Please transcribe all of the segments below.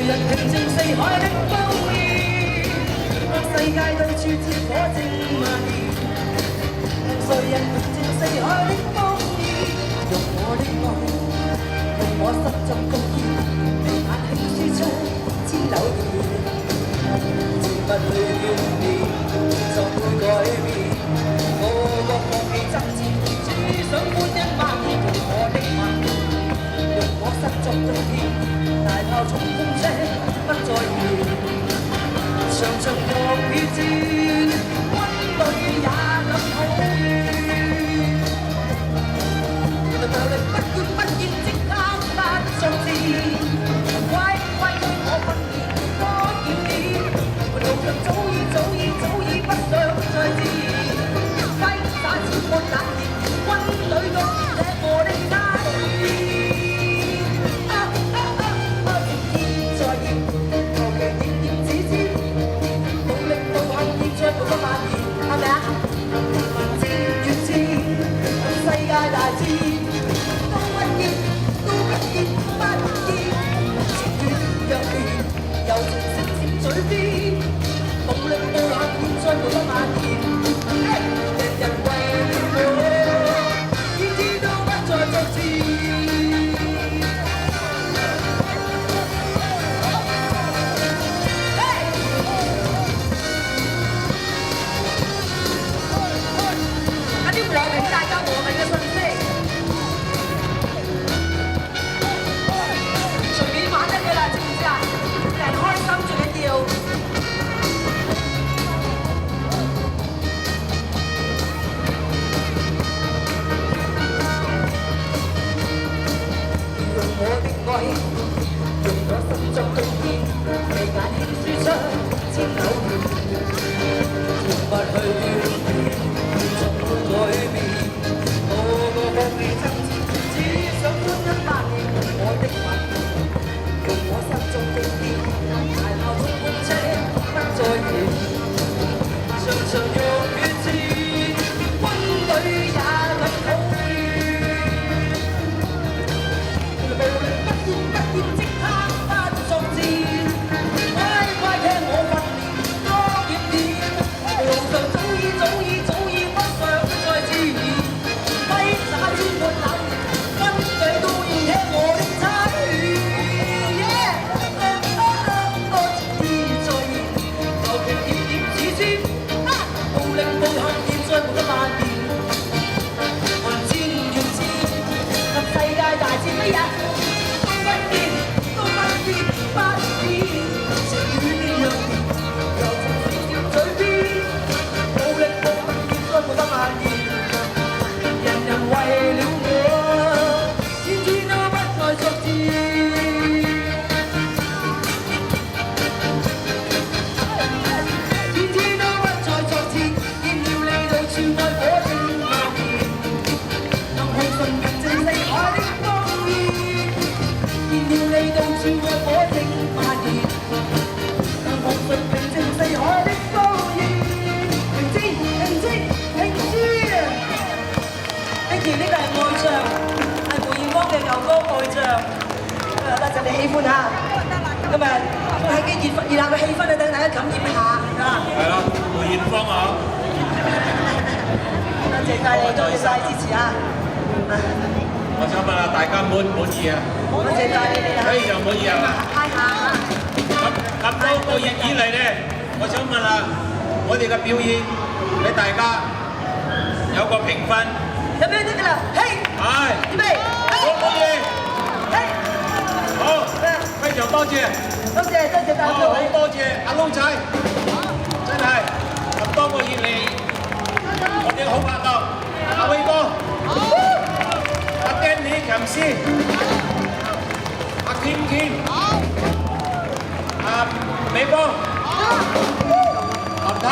人平靜四海的風雨，讓世界到處戰火正蔓延。誰人平靜四海的風雨，用我的愛，用我失盡貢獻，眉眼輕輸出千柳葉，絕不去眷戀，就會改變。我個放棄爭戰，只想歡欣萬年，用我的愛，用我失盡貢獻，大炮衝鋒車不再亂，場場若與戰，軍隊也敢好遠。力不管不見即刻不作戰，乖乖聽我訓練多檢點，路上早已不想再戰，揮灑千般冷熱，軍隊都這我的家園。天在熱，求其點點指尖，努力到行現在無法蔓延，係咪啊？戰越戰，世界大戰。又從聲聲嘴邊，努力到冷現在無法蔓延，人人為了我，天天都不再作戰。一啲和平大家和平嘅信息。隨便玩得嘅啦，知唔知啊？人開心最緊要。用我的愛，用我心作貢獻，眉眼輕輸出千柳葉，絕不去眷戀，總會改變。我個放棄爭戰，只想歡欣萬年，用我的愛。用我心中貢獻，大炮衝鋒車不再遠，場場若與戰，軍隊也更好遠。無論不見即刻不作戰，乖乖聽我訓練多檢點，路上早已不想再戰，揮灑千般冷熱，軍隊都要聽我的差遣。你喜歡啊！咁啊，喺啲熱鬧嘅氣氛啊，等大家感染一下啊！係啦，梅艷芳啊！多謝晒你，多謝晒支持啊！我想問下大家滿唔滿意啊？多謝晒你哋啊！非常滿意啊！嗨下！咁多個月以嚟咧，我想問下我哋嘅表演俾大家有個評分。有咩得㗎啦？嘿！係。預備！好滿意。嘿！好，非常多謝。多謝大家。好多謝阿撈仔，真係咁多個月嚟，我哋好拍檔，阿威哥，阿 Danny 強師，阿 Kim，阿美邦，林太，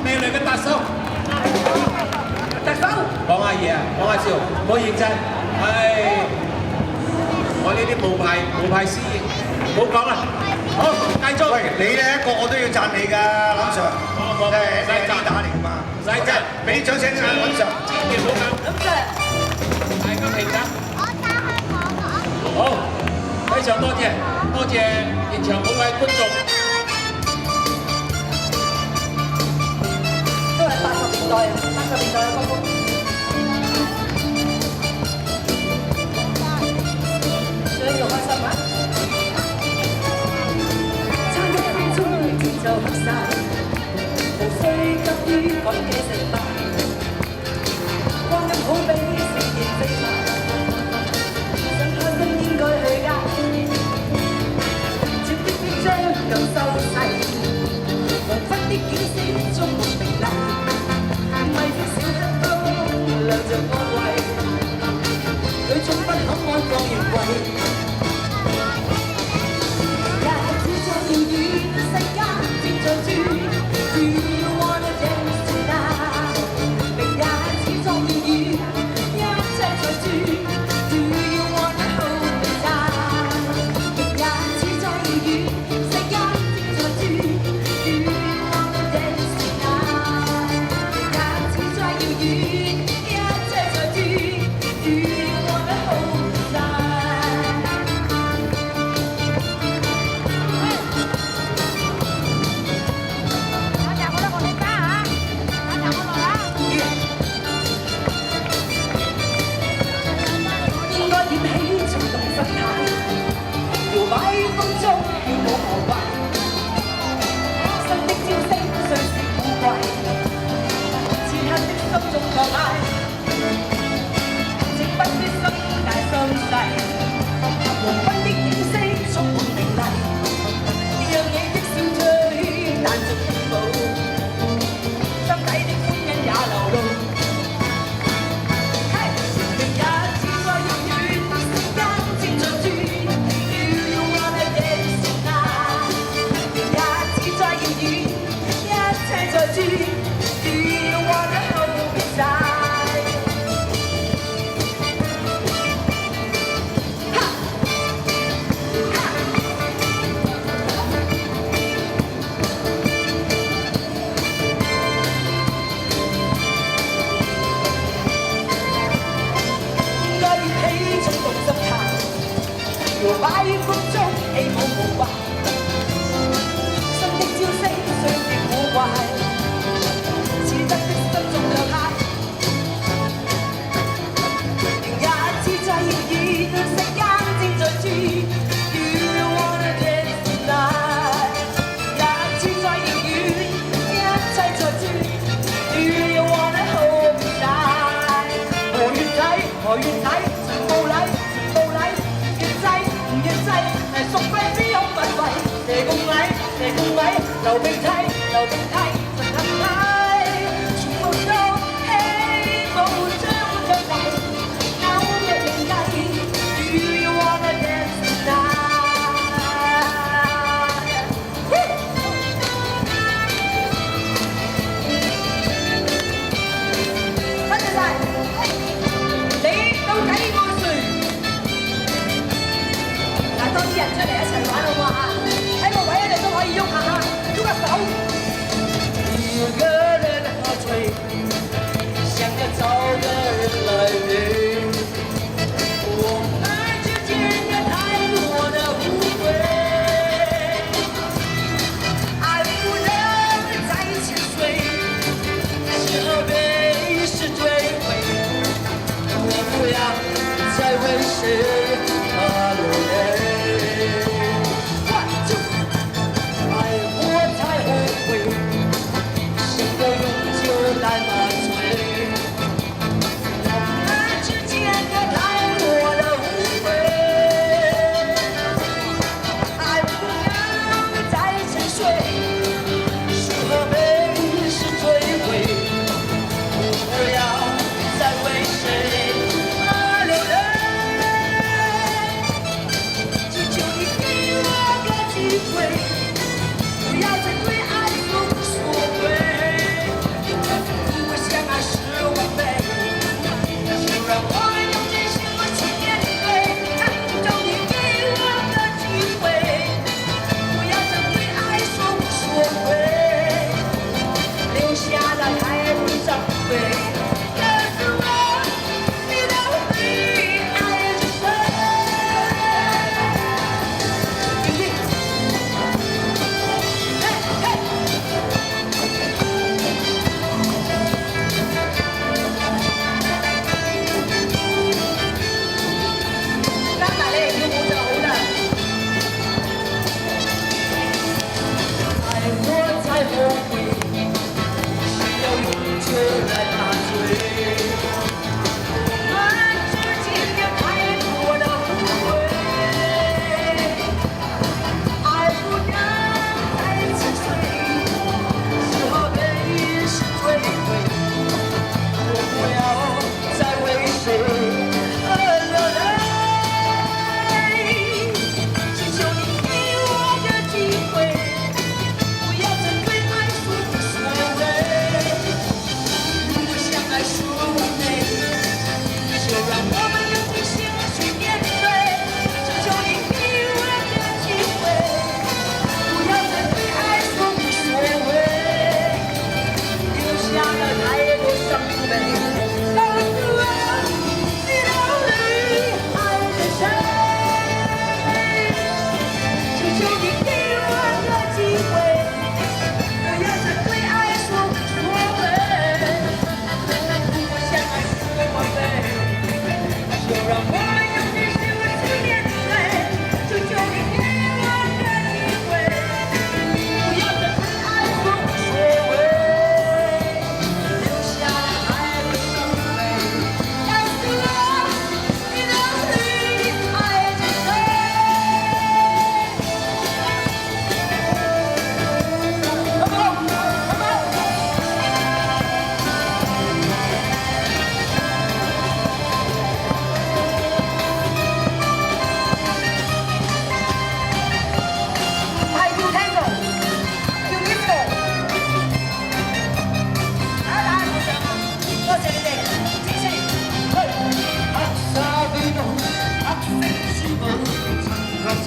靚女嘅特首，講下嘢啊，講下笑，唔好認真，我呢啲無牌司儀，唔好講啦。好，繼續。喂，你咧個個都要讚你㗎，林 Sir。真係你係打嚟㗎嘛。唔使讚，俾啲掌聲啊，林 Sir。千祈唔好咁。林 Sir。大家平等。我打開我。好，非常多謝，多謝現場每位觀眾。都係80年代嘅歌曲。所以要開心啊！差一分鐘天就黑晒，無需急於趕幾成敗，光陰好比閃電飛快，想開心應該去街，接啲篇章咁收細，黃昏啲景色充滿美麗，咪啲小黑燈亮着安慰，佢總不肯安放原位。我願睇，全部禮，越制唔越制，送飛邊有品位，射公禮，流鼻涕，神行禮，全部都希望將着嚟，勾一定計 ，Do you wanna dance tonight？ 多謝晒。多啲人出嚟一齊玩好唔好啊？喺個位你哋都可以喐下，喐下手。一個人喝醉，想要找個人來陪。我們之間有太多的誤會，愛不能再潛水，時候被是摧毀。我不要再為誰而流淚。來麻醉，我們之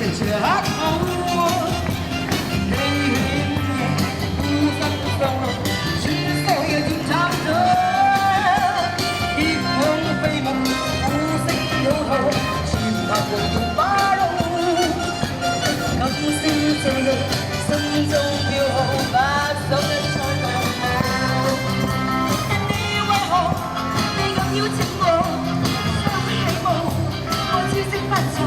前卻冇。你孤身上路，全所有天差咗，結響飛舞，呼聲有號，全拍無用把路。感聲這日，心中飄浩，把手一再浪漫。但你為何你咁邀請我，相起舞，我知識不錯。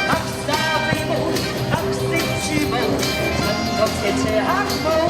黑沙飛舞，黑色珠寶，襯托斜斜黑霧。